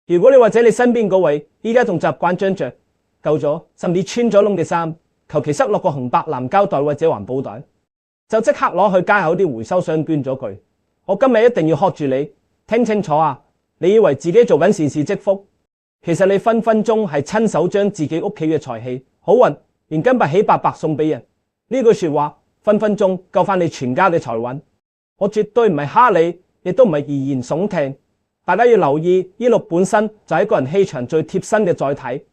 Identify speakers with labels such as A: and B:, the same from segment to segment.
A: 如果你或者你身邊嗰位依家仲習慣將着舊咗甚至穿咗窿嘅衫，求其塞落個紅白藍膠袋或者環保袋，就即刻攞去街口啲回收箱捐咗佢。我今日一定要喝住你，聽清楚啊！你以為自己做緊善事積福，其實你分分鐘係親手將自己屋企嘅財氣好運連根拔起白白送俾人。呢句說話分分鐘救翻你全家嘅財運。我絕對唔係蝦你，亦都唔係危言聳聽。大家要留意，衣祿本身就係一個人氣場最貼身嘅載體，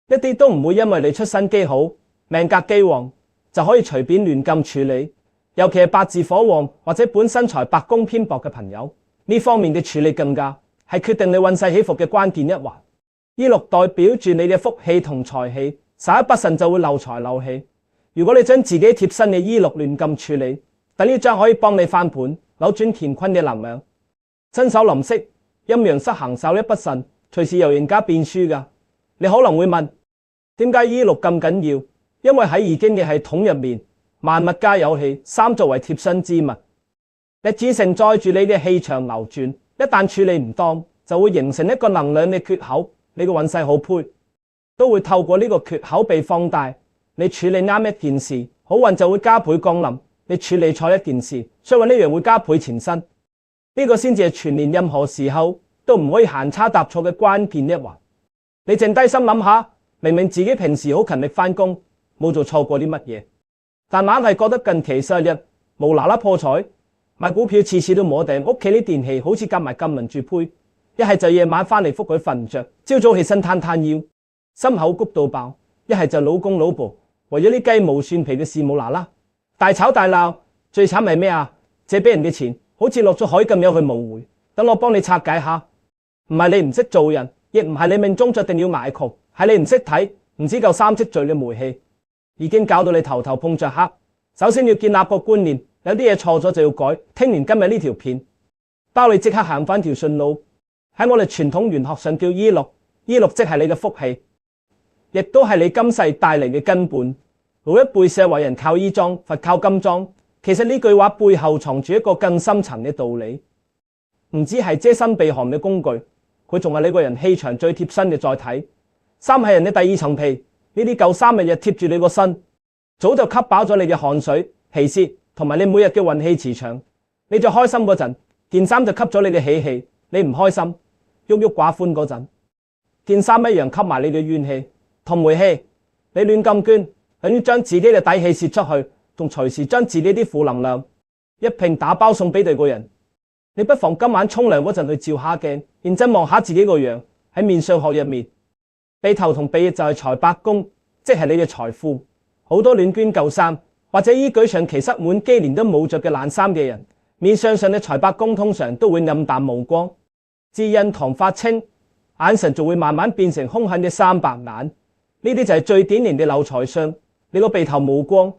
A: 一啲都唔會因為你出身機好、命格機旺就可以隨便亂咁處理。尤其係八字火旺或者本身財帛宮偏薄嘅朋友，呢方面嘅處理更加係決定你運勢起伏嘅關鍵一環。衣祿代表住你嘅福氣同財氣，稍一不慎就會漏財漏氣。如果你將自己貼身嘅衣祿亂咁處理，等呢張可以幫你翻盤、扭轉乾坤嘅能量。身守臨色，陰陽失衡，稍一不慎，隨時由贏家變輸㗎。你可能會問，點解衣祿咁緊要？因為喺易經嘅系統入面，萬物皆有氣，三作為貼身之物，你只承載住你嘅氣場流轉，一旦處理唔當，就會形成一個能量嘅缺口。你嘅運勢好胚都會透過呢個缺口被放大。你處理啱一件事，好運就會加倍降臨；你處理錯一件事，衰運呢樣會加倍纏身。呢個先至係全年任何時候都唔可以行差踏錯嘅關鍵一環。你靜低心諗下，明明自己平時好勤力翻工，冇做錯過啲乜嘢，但硬係覺得近期7日無啦啦破財，買股票次次都摸頂，屋企啲電器好似夾埋禁民住胚，一係就夜晚翻嚟覆佢瞓唔着，朝早起身攤攤腰，心口谷到爆；一係就老公老婆為咗啲雞毛蒜皮嘅事冇啦啦大吵大鬧。最慘係咩啊？借俾人嘅錢好似落咗海咁有去無回。等我幫你拆解下，唔係你唔識做人，亦唔係你命中注定要捱窮，係你唔識睇，唔知夠三積聚嘅煤氣，已經搞到你頭頭碰着黑。首先要建立個觀念，有啲嘢錯咗就要改。聽完今日呢條片，包你即刻行翻條順路。喺我哋傳統玄學上叫衣祿，衣祿即係你嘅福氣，亦都係你今世帶嚟嘅根本。老一輩社為人靠衣裝，佛靠金裝。其實呢句話背後藏住一個更深層嘅道理，唔止係遮身避寒嘅工具，佢仲係你個人氣場最貼身嘅載體。衫係人嘅第二層皮，呢啲舊衫日日貼住你個身，早就吸飽咗你嘅汗水、皮屑同埋你每日嘅運氣磁場。你最開心嗰陣，件衫就吸咗你嘅喜氣；你唔開心、鬱鬱寡歡嗰陣，件衫一樣吸埋你嘅怨氣同霉氣。你亂咁捐，等於將自己嘅底氣泄出去，仲隨時將自己啲負能量一併打包送俾第個人。你不妨今晚沖涼嗰陣去照下鏡，認真望下自己個樣。喺面相學入面，鼻頭同鼻翼就係財帛宮，即係你嘅財富。好多亂捐舊衫或者衣舉上其塞滿幾年都冇着嘅爛衫嘅人，面相上嘅財帛宮通常都會暗淡無光，至印堂發青，眼神就會慢慢變成兇狠嘅3白眼。呢啲就係最典型嘅漏財相。你個鼻頭冇光，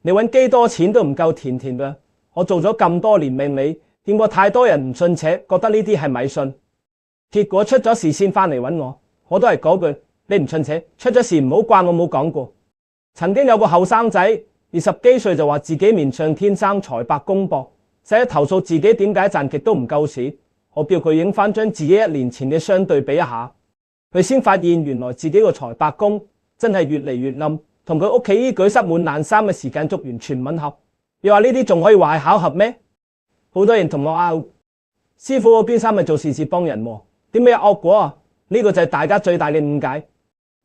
A: 你揾幾多錢都唔夠甜甜嘅。我做咗咁多年命理，見過太多人唔信邪，覺得呢啲係迷信，結果出咗事先翻嚟揾我。我都係嗰句，你唔信邪，出咗事唔好怪我冇講過。曾經有個後生仔20幾歲就話自己面上天生財帛宮薄，成日投訴自己點解賺極都唔夠使。我叫佢影翻張自己1年前嘅相對比一下，佢先發現原來自己個財帛宮真係越嚟越冧，同佢屋企衣舉塞滿爛衫嘅時間軸完全吻合。你話呢啲仲可以話係巧合咩？好多人同我拗，師傅我捐衫咪做善事幫人喎，點解有惡果啊？呢個就係大家最大嘅誤解。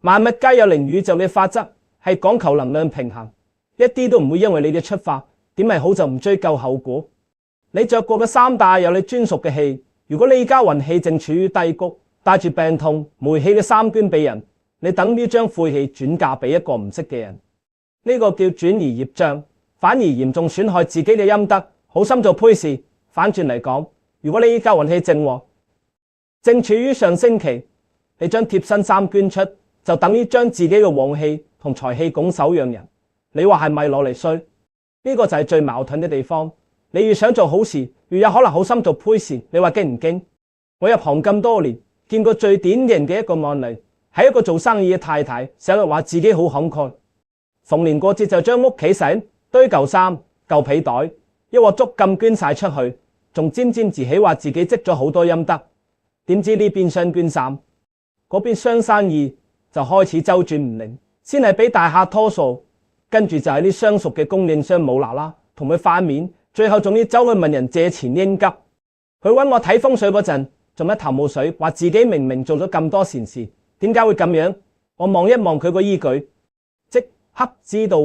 A: 萬物皆有靈宇宙嘅法則，係講求能量平衡，一啲都唔會因為你嘅出發點係好就唔追究後果。你着過嘅衫帶有你專屬嘅氣，如果你而家運氣正處於低谷，帶住病痛、霉氣嘅衫捐俾人，你等於將晦氣轉嫁俾一個唔識嘅人，呢個叫轉移業障，反而嚴重損害自己嘅陰德。好心做胚事，反轉嚟講，如果你依家運氣正旺，正處於上升期，你將貼身衫捐出，就等於將自己嘅旺氣同財氣拱手讓人。你話係咪攞嚟衰？呢個就係最矛盾嘅地方。你越想做好事，越有可能好心做胚事。你話驚唔驚？我入行咁多年，見過最典型嘅一個案例，係一個做生意嘅太太，成日話自己好慷慨，逢年過節就將屋企成堆舊衫、舊被袋，一鑊粥咁捐晒出去，仲沾沾自喜話自己積咗好多陰德。點知呢邊想捐衫，嗰邊雙生意就開始周轉唔靈，先係俾大客拖數，跟住就係啲相熟嘅供應商冇啦啦同佢翻面，最後仲要走去問人借錢應急。佢揾我睇風水嗰陣，仲一頭霧水，話自己明明做咗咁多善事，點解會咁樣？我望一望佢個依據，即刻知道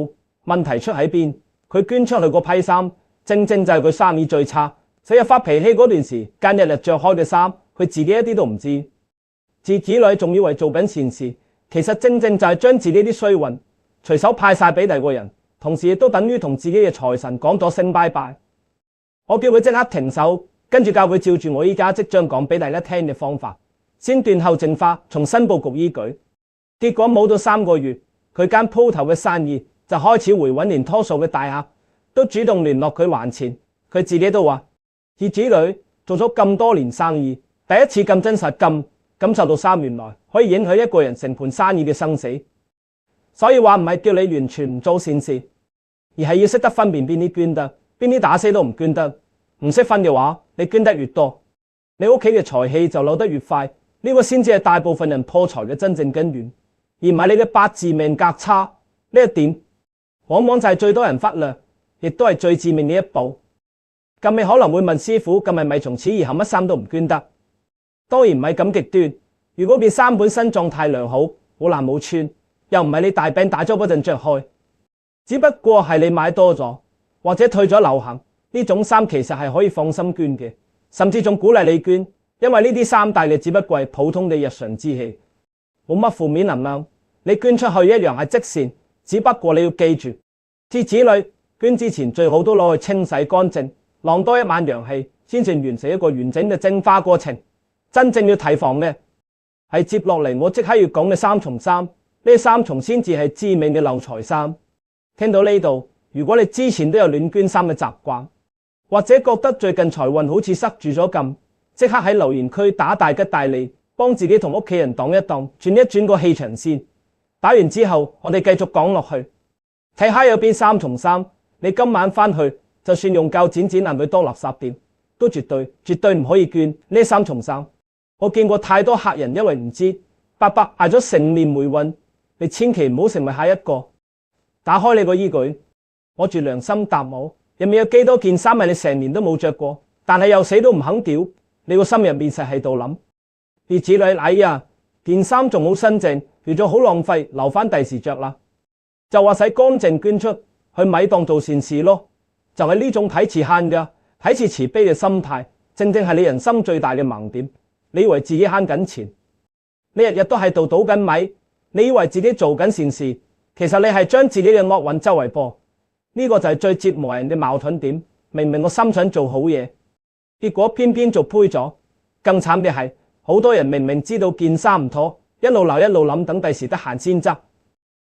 A: 問題出喺邊。佢捐出去嗰批衫，正正就係佢生意最差，成日發脾氣嗰段時間，日日着開嘅衫，佢自己一啲都唔知。自子女仲以為做緊善事，其實正正就係將自己啲衰運隨手派晒俾第二個人，同時亦都等於同自己嘅財神講咗聲拜拜。我叫佢即刻停手，跟住教佢照住我依家即將講俾大家聽嘅方法，先斷後淨化，重新佈局依據。結果冇到3個月，佢間鋪頭嘅生意就開始回穩，連拖數嘅大客都主動聯絡佢還錢。佢自己都話，二子女做咗咁多年生意，第一次咁真實咁感受到衫原來可以影響一個人成盤生意嘅生死。所以話唔係叫你完全唔做善事，而係要識得分辨邊啲捐得，邊啲打死都唔捐得。唔識分嘅話，你捐得越多，你屋企嘅財氣就漏得越快。呢個先至係大部分人破財嘅真正根源，而唔係你嘅八字命格差。呢一點往往就係最多人忽略，亦都係最致命嘅一步。咁你可能會問師傅，咁係咪從此以後乜衫都唔捐得？當然唔係咁極端。如果件衫本身狀態良好，好難冇穿，又唔係你大病大災嗰陣着開，只不過係你買多咗或者退咗流行，呢種衫其實係可以放心捐嘅，甚至仲鼓勵你捐，因為呢啲衫帶嘅只不過係普通嘅日常之氣，冇乜負面能量。你捐出去一樣係積善，只不過你要記住，至子女捐之前最好都攞去清洗乾淨，晾多一晚陽氣，先至完成一個完整嘅淨化過程。真正要提防嘅係接落嚟我即刻要講嘅三重衫，呢三重先至係致命嘅漏財衫。聽到呢度，如果你之前都有亂捐衫嘅習慣，或者覺得最近財運好似塞住咗咁，即刻喺留言區打大吉大利，幫自己同屋企人擋一擋，轉一轉個氣場先。打完之後，我哋繼續講落去，睇下有邊三重衫，你今晚翻去就算用鉸剪剪爛佢多垃圾點，都絕對唔可以捐呢三重衫。我見過太多客人因為唔知，白白挨咗成年霉運，你千祈唔好成為下一個。打開你個衣櫃，摸住良心答我，入面有幾多件衫係你成年都冇着過，但係又死都唔肯屌，你個心入面實係度諗，啲子女哎呀，件衫仲好新淨，預咗好浪費，留翻第時着啦，就話洗乾淨捐出去，咪當做善事咯。就係呢種睇似慳噶，睇似慈悲嘅心態，正正係你人生最大嘅盲點。你以為自己慳緊錢，你日日都喺度倒緊米，你以為自己做緊善事，其實你係將自己嘅惡運周圍播。呢個就係最折磨人嘅矛盾點。明明我心想做好嘢，結果偏偏做灰咗。更慘嘅係，好多人明明知道件衫唔妥，一路鬧一路諗，等第時得閒先執，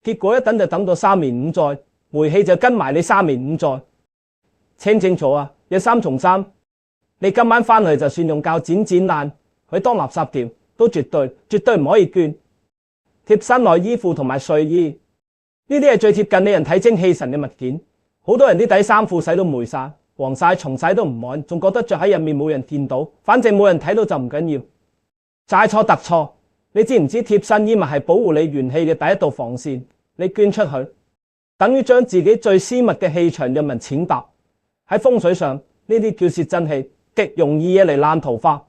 A: 結果一等就等到3年5載，霉氣就跟埋你3年5載。聽清楚啊，有三重衫，你今晚翻去就算用鉸剪剪爛佢當垃圾掉，都絕對唔可以捐。貼身內衣褲同埋睡衣，呢啲係最貼近你人體精氣神嘅物件。好多人啲底衫褲洗到霉晒、黃晒，重洗都唔滿，仲覺得着喺入面冇人見到，反正冇人睇到就唔緊要。齋錯特錯，你知唔知貼身衣物係保護你元氣嘅第一道防線？你捐出去，等於將自己最私密嘅氣場任人踐踏。喺風水上，呢啲叫泄真氣，極容易嘢嚟爛桃花。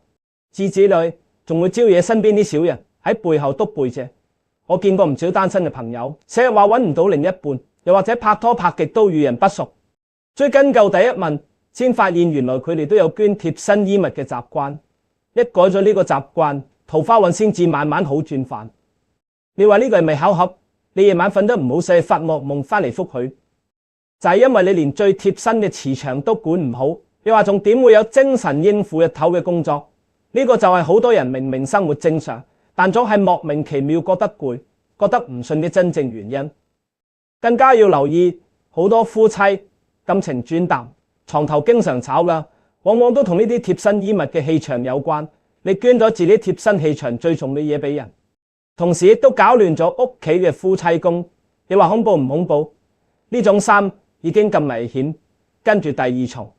A: 至子女仲會招惹身邊啲小人喺背後督背脊。我見過唔少單身嘅朋友，成日話揾唔到另一半，又或者拍拖拍極都與人不熟。追根究底一問，先發現原來佢哋都有捐貼身衣物嘅習慣。一改咗呢個習慣，桃花運先至慢慢好轉返。你話呢個係咪巧合？你夜晚瞓得唔好，成日發惡夢翻嚟覆佢，就係因為你連最貼身嘅磁場都管唔好。你話仲點會有精神應付日頭嘅工作？呢個就係好多人明明生活正常，但總係莫名其妙覺得攰、覺得唔順嘅真正原因。更加要留意，好多夫妻感情轉淡，床頭經常吵㗎，往往都同呢啲貼身衣物嘅氣場有關。你捐咗自己貼身氣場最重嘅嘢俾人，同時亦都搞亂咗屋企嘅夫妻宮。你話恐怖唔恐怖？呢種衫已經咁危險，跟住第二重，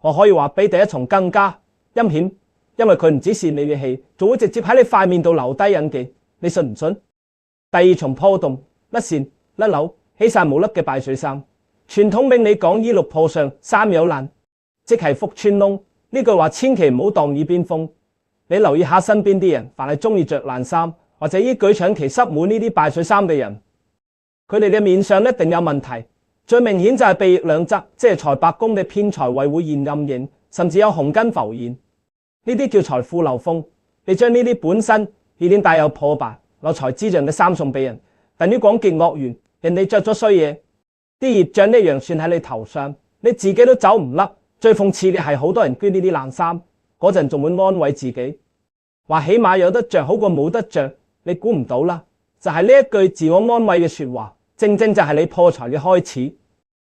A: 我可以話比第一重更加陰險。因為佢唔止泄你嘅氣，仲會直接喺你塊面度留低印記，你信唔信？第二重破洞，甩線、甩紐、起晒毛粒嘅敗水衫。傳統命理講衣綠破相，衫有爛，即係福穿窿。呢句話千祈唔好當耳邊風。你留意下身邊啲人，凡係中意着爛衫或者依舉長期塞滿呢啲敗水衫嘅人，佢哋嘅面上一定有問題。最明顯就係鼻翼兩側，即係財帛宮嘅偏財位會現暗影，甚至有紅筋浮現。呢啲叫財富漏風。你將呢啲本身已經帶有破敗、漏財之象嘅衫送俾人，等於廣結惡緣。人哋着咗衰嘢，啲業障一樣算喺你頭上，你自己都走唔甩。最諷刺嘅係好多人捐呢啲爛衫，嗰陣仲會安慰自己，話起碼有得着好過冇得着。你估唔到啦，就係呢一句自我安慰嘅說話，正正就係你破財嘅開始。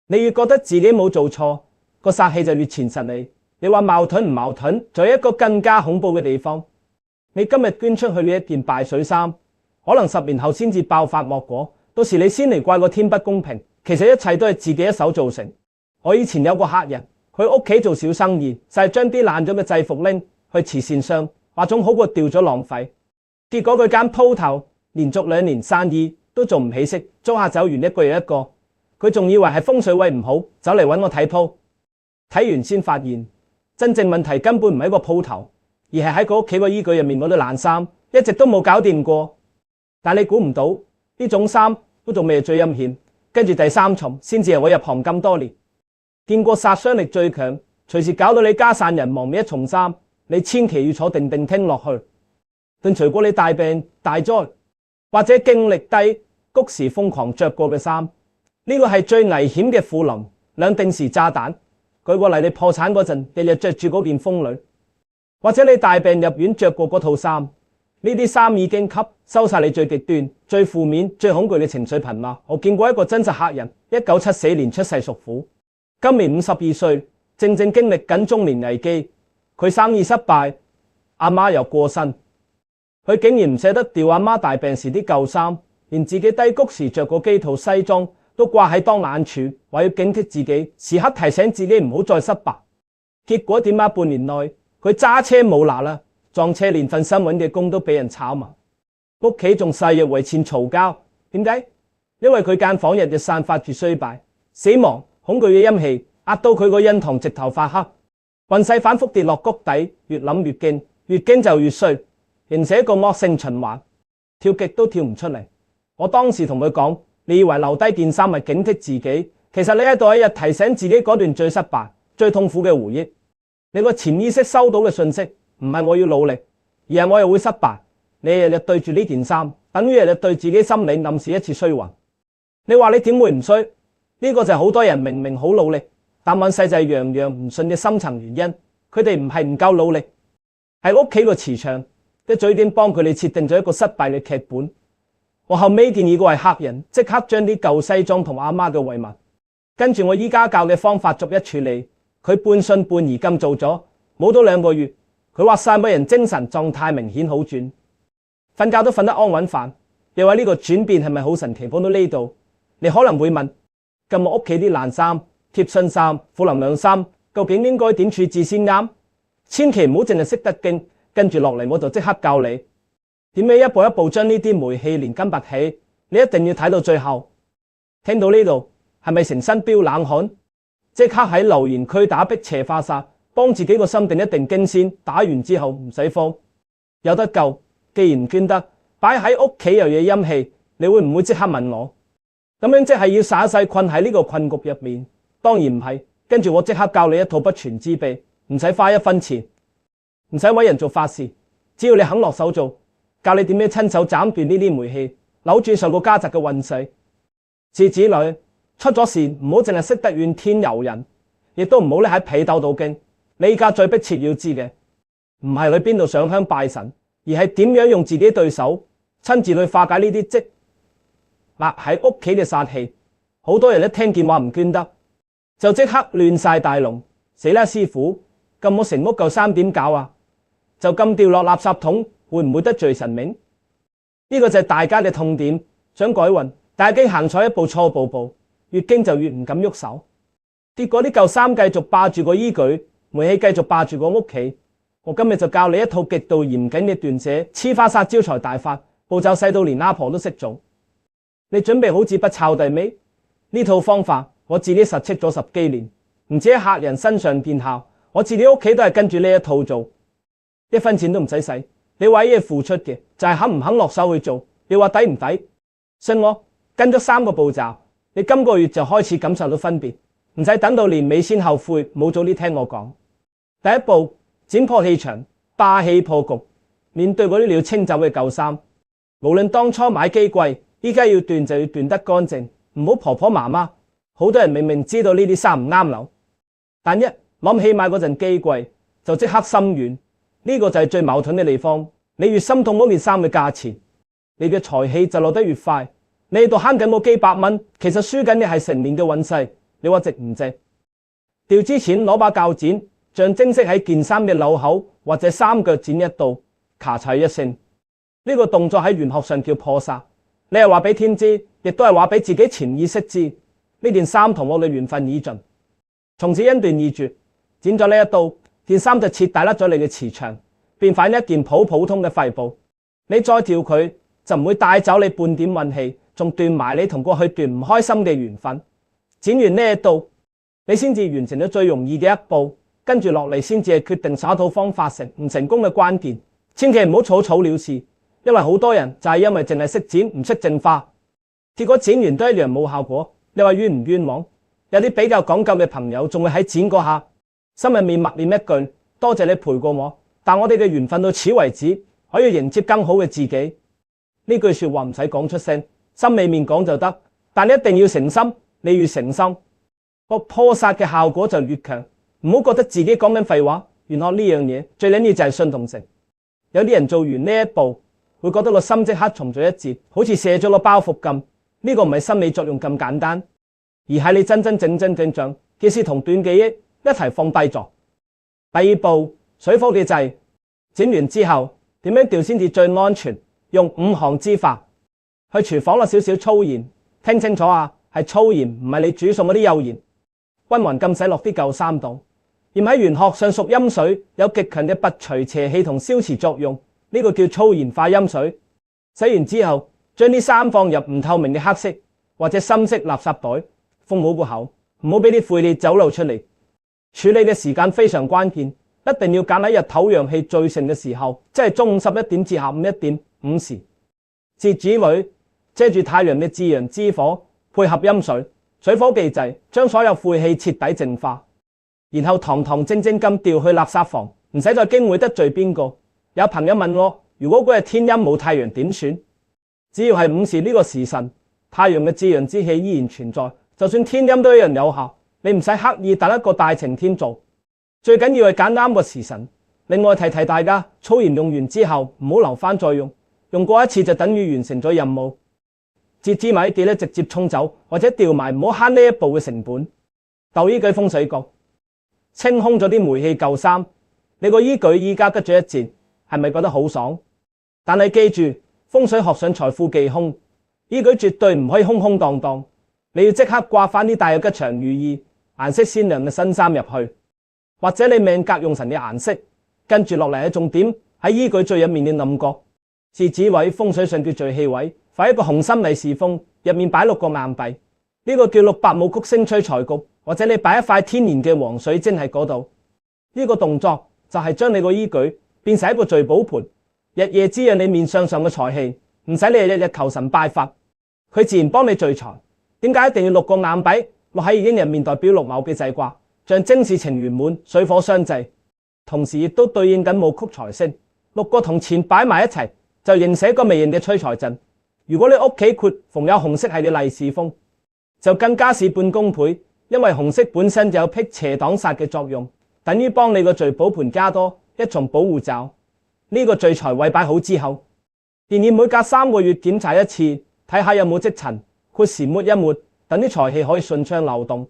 A: 你越覺得自己冇做錯，個煞氣就越纏實你。你話矛盾唔矛盾？仲有一個更加恐怖嘅地方，你今日捐出去呢一件敗水衫，可能10年後先至爆發惡果，到時你先嚟怪個天不公平。其實一切都係自己一手造成。我以前有個客人，佢屋企做小生意，就係將啲爛咗嘅制服拎去慈善箱，話總好過掉咗浪費。結果佢間鋪頭連續2年生意都做唔起色，租客走完一個又一個，佢仲以為係風水位唔好，走嚟揾我睇鋪。睇完先發現，真正問題根本唔喺個鋪頭，而係喺佢屋企個衣櫃入面嗰啲爛衫，一直都冇搞掂過。但你估唔到呢種衫都仲未係最陰險，跟住第3重先至係我入行咁多年見過殺傷力最強，隨時搞到你家散人亡嘅一重衫。你千祈要坐定定聽落去。頓除過你大病大災或者經歷低谷時瘋狂着過嘅衫，呢個係最危險嘅負能量定時炸彈。舉個例，你破產嗰陣日日着住嗰件風女，或者你大病入院着過嗰套衫，呢啲衫已經吸收晒你最極端、最負面、最恐懼嘅情緒頻率。我見過一個真實客人，1974年出世屬虎，今年52歲，正正經歷緊中年危機。佢生意失敗，阿媽又過身，佢竟然唔捨得掉阿媽大病時啲舊衫，連自己低谷時着過幾套西裝都掛喺當眼處，話要警惕自己，時刻提醒自己唔好再失敗。結果點解半年內佢揸車冇拿啦，撞車連份新揾嘅工都俾人炒埋，屋企仲細日為錢嘈交。點解？因為佢間房日日散發住衰敗、死亡、恐懼嘅陰氣，壓到佢個印堂直頭發黑。運勢反覆跌落谷底，越諗越驚，越驚就越衰，形成一個惡性循環，跳極都跳唔出嚟。我當時同佢講，你以為留低件衫係警惕自己，其實你喺度一日提醒自己嗰段最失敗、最痛苦嘅回憶。你個潛意識收到嘅信息唔係我要努力，而係我又會失敗。你日日對住呢件衫，等於日日對自己心理暗示一次衰運。你話你點會唔衰？呢個就係好多人明明好努力，但運勢就係樣樣唔順嘅深層原因。佢哋唔係唔夠努力，係屋企個磁場啲嘴點幫佢哋設定咗一個失敗嘅劇本。我後尾建議嗰位客人即刻將啲舊西裝同阿媽嘅遺物，跟住我依家教嘅方法逐一處理。佢半信半疑咁做咗，冇到2個月，佢話晒每人精神狀態明顯好轉，瞓覺都瞓得安穩飯。你話呢個轉變係咪好神奇？講到呢度，你可能會問：咁我屋企啲爛衫、貼身衫、負能量衫，究竟應該點處置先啱？千祈唔好淨係識得經，跟住落嚟我就即刻教你點樣一步一步將呢啲霉氣連根拔起。你一定要睇到最後。聽到呢度係咪成身飆冷汗？即刻喺留言區打碧邪化煞，幫自己個心定一定經先。打完之後唔使慌，有得救。既然唔捐得，擺喺屋企又有陰氣，你會唔會即刻問我？咁樣即係要耍世困喺呢個困局入面？當然唔係。跟住我即刻教你一套不傳之秘，唔使花1分錢，唔使搵人做法事，只要你肯落手做，教你點樣親手斬斷呢啲霉氣，扭轉上個家宅嘅運勢。字子女出咗事，唔好淨係識得怨天尤人，亦都唔好匿喺被竇度經。你而家最迫切要知嘅，唔係去邊度上香拜神，而係點樣用自己對手親自去化解呢啲積壓喺屋企嘅煞氣。好多人一聽見話唔捐得，就即刻亂晒大龍。死啦師傅，咁我成屋舊衫點搞啊？就咁掉落垃圾桶，會唔會得罪神明？呢個就係大家嘅痛點。想改運，但係已經行錯一步錯步步，越驚就越唔敢喐手。結果啲舊衫繼續霸住個衣舉，霉氣繼續霸住個屋企。我今日就教你一套極度嚴謹嘅斷捨黐花殺招財大法，步驟細到連阿婆都識做。你準備好紙筆抄底未？呢套方法我自己實踐咗10幾年，唔止喺客人身上見效，我自己屋企都係跟住呢一套做，1分錢都唔使使。你為嘢付出嘅就係肯唔肯落手去做，你話抵唔抵？信我，跟咗3個步驟，你今個月就開始感受到分別，唔使等到年尾先後悔冇早啲聽我講。第一步，剪破氣場，霸氣破局。面對嗰啲你要清走嘅舊衫，無論當初買機貴，依家要斷就要斷得乾淨，唔好婆婆媽媽。好多人明明知道呢啲衫唔啱留，但一諗起買嗰陣機貴，就即刻心軟。呢個就係最矛盾嘅地方。你越心痛嗰件衫嘅價錢，你嘅財氣就落得越快。你喺度慳緊冇幾百蚊，其實輸緊嘅係成年嘅運勢。你話值唔值？掉之前攞把鉸剪，象徵式喺件衫嘅紐口或者三腳剪一刀，咔嚓一聲。呢個動作喺玄學上叫破煞。你係話俾天知，亦都係話俾自己潛意識知，呢件衫同我嘅緣分已盡，從此恩斷義絕。剪咗呢一刀，件衫就徹底甩咗你嘅磁場，變返一件普通嘅廢布。你再掉佢，就唔會帶走你半點運氣，仲斷埋你同過去段唔開心嘅緣分。剪完呢一刀，你先至完成咗最容易嘅一步，跟住落嚟先至係決定耍套方法成唔成功嘅關鍵。千祈唔好草草了事，因為好多人就係因為淨係識剪唔識淨化，結果剪完都一樣冇效果。你話冤唔冤枉？有啲比較講究嘅朋友仲會喺剪嗰下心入面默念一句：多謝你陪過我，但我哋嘅緣分到此為止，可以迎接更好嘅自己。呢句說話唔使講出聲，心裏面講就得，但一定要誠心。你越誠心，個破煞嘅效果就越強。唔好覺得自己講緊廢話。玄學呢樣嘢最緊要就係信同誠。有啲人做完呢一步，會覺得個心即刻重咗一截，好似卸咗個包袱咁。呢個唔係心理作用咁簡單，而係你真正將記事同斷記憶一齊放低咗。第二步，水火嘅掣，剪完之後點樣掉先至最安全？用5行之法。去廚房落少少粗鹽，聽清楚啊，係粗鹽，唔係你煮餸嗰啲幼鹽。均勻咁洗落啲舊衫度。鹽喺玄學上屬陰水，有極強嘅拔除邪氣同消磁作用，呢個叫粗鹽化陰水。洗完之後，將啲衫放入唔透明嘅黑色或者深色垃圾袋，封好個口，唔好俾啲晦氣走漏出嚟。處理嘅時間非常關鍵，一定要揀喺日頭陽氣最盛嘅時候，即係中午11點至下午1點5時。節子裏遮住太陽嘅至陽之火，配合陰水，水火既濟，將所有晦氣徹底淨化，然後堂堂正正咁掉去垃圾房，唔使再驚會得罪邊個。有朋友問我，如果嗰日天陰冇太陽點算？只要係午時呢個時辰，太陽嘅至陽之氣依然存在，就算天陰都一樣有效。你唔使刻意等一個大晴天做，最緊要係揀啱個時辰。另外提大家，粗鹽用完之後唔好留翻再用，用過一次就等於完成咗任務。節子米記得直接沖走或者掉埋，唔好慳呢一步嘅成本。鬥依據風水局，清空咗啲霉氣舊衫，你個依據依家吉咗一截，係咪覺得好爽？但係記住，風水學上財富忌空，依據絕對唔可以空空蕩蕩，你要即刻掛翻啲帶有吉祥寓意、顏色鮮亮嘅新衫入去，或者你命格用神嘅顏色。跟住落嚟嘅重點喺依據最入面嘅暗角，節子位風水上叫聚氣位，放一個紅心利是封，入面擺6個硬幣，呢個叫6白武曲星催財局，或者你擺一塊天然嘅黃水晶喺嗰度。呢個動作就係將你個依據變成一個聚寶盆，日夜滋養你面相上嘅財氣，唔使你日日求神拜佛，佢自然幫你聚財。點解一定要6個硬幣落喺已經入面，代表6卯嘅製卦，象徵事情圓滿，水火相濟，同時亦都對應緊武曲財星。6個銅錢擺埋一齊，就形成一個微型嘅催財陣。如果你屋企逢有紅色係你利是封，就更加事半功倍，因為紅色本身就有辟邪擋煞嘅作用，等於幫你個聚寶盆加多一重保護罩。呢個聚財位擺好之後，建議每隔3個月檢查一次，睇下有冇積塵，括時抹一抹，等啲財氣可以順暢流動。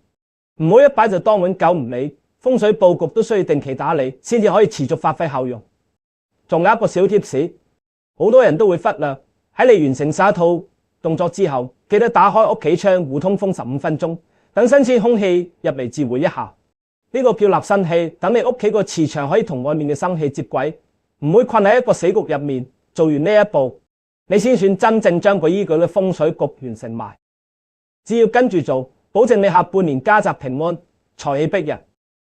A: 唔好一擺就當碗狗唔理，風水佈局都需要定期打理，先至可以持續發揮效用。仲有一個小貼士，好多人都會忽略，喺你完成晒一套動作之後，記得打開屋企窗互通風15分鐘，等新鮮空氣入嚟自回一下。呢個叫立生氣，等你屋企個磁場可以同外面嘅生氣接軌，唔會困喺一個死局入面。做完呢一步，你先算真正將個依據嘅風水局完成埋。只要跟住做，保證你下半年家宅平安，財氣逼人。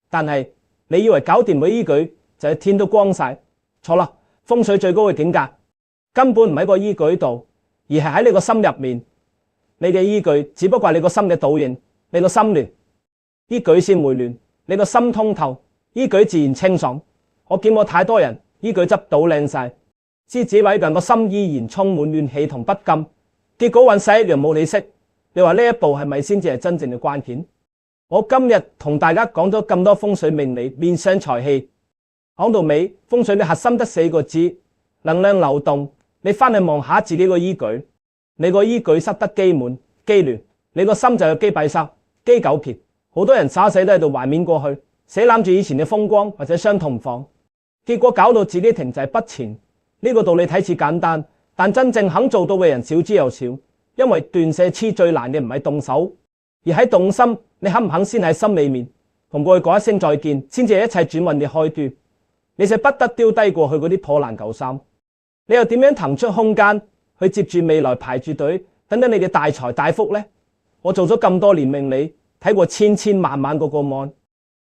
A: 但係你以為搞掂個依據就係天都光晒？錯啦！風水最高嘅境界根本唔喺個依據度，而係喺你個心入面。你嘅依據只不過係你個心嘅倒影，你個心亂，依據先會亂。你個心通透，依據自然清爽。我見過太多人依據執到靚晒，之子位近個心依然充滿怨氣同不甘，結果運勢一樣冇你識。你話呢一步係咪先至係真正嘅關鍵？我今日同大家講咗咁多風水命理，面相財氣，講到尾風水嘅核心得4個字：能量流動。你翻去望下自己個依據，你個依據失得機滿機亂，你個心就有機閉塞機狗撇。好多人耍死都喺度懷緬過去，死攬住以前嘅風光或者傷痛唔放，結果搞到自己停滯不前。呢個道理睇似簡單，但真正肯做到嘅人少之又少。因為斷捨離最難嘅唔係動手，而喺動心。你肯唔肯先喺心裏面同過去講一聲再見，先至係一切轉運嘅開端。你就不得丟低過去嗰啲破爛舊衫，你又點樣騰出空間去接住未來排住隊等等你嘅大財大福呢？我做咗咁多年命理，睇過千千萬萬個個案，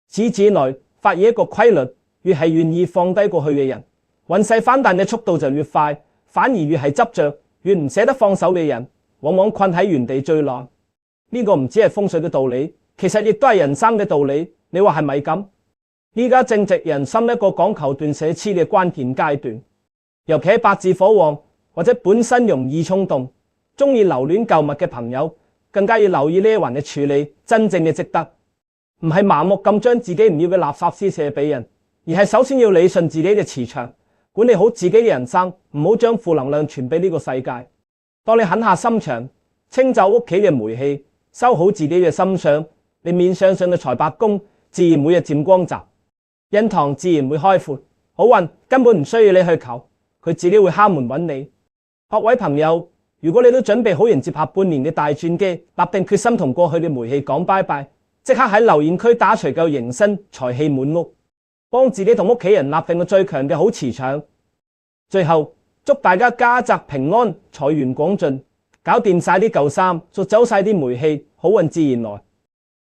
A: 此之內發現一個規律：越係願意放低過去嘅人，運勢反彈嘅速度就越快；反而越係執着越唔捨得放手嘅人，往往困喺原地最耐。呢個唔止係風水嘅道理，其實亦都係人生嘅道理。你話係咪咁？依家正值人心一個講求斷捨離嘅關鍵階段，尤其喺八字火旺或者本身容易衝動、中意留戀舊物嘅朋友，更加要留意呢一環嘅處理。真正嘅積德，唔係盲目咁將自己唔要嘅垃圾施捨俾人，而係首先要理順自己嘅磁場，管理好自己嘅人生，唔好將負能量傳俾呢個世界。當你狠下心腸，清走屋企嘅霉氣，收好自己嘅心想，你面相上嘅財帛宮自然每日漸光澤，印堂自然會開闊。好運根本唔需要你去求，佢自己會敲門揾你。各位朋友，如果你都準備好迎接下半年嘅大轉機，立定決心同過去嘅霉氣講拜拜，即刻喺留言區打除夠迎新財氣滿屋，幫自己同屋企人立定個最強嘅好磁場。最後祝大家家宅平安，財源廣進，搞掂晒啲舊衫，掃走晒啲霉氣，好運自然來。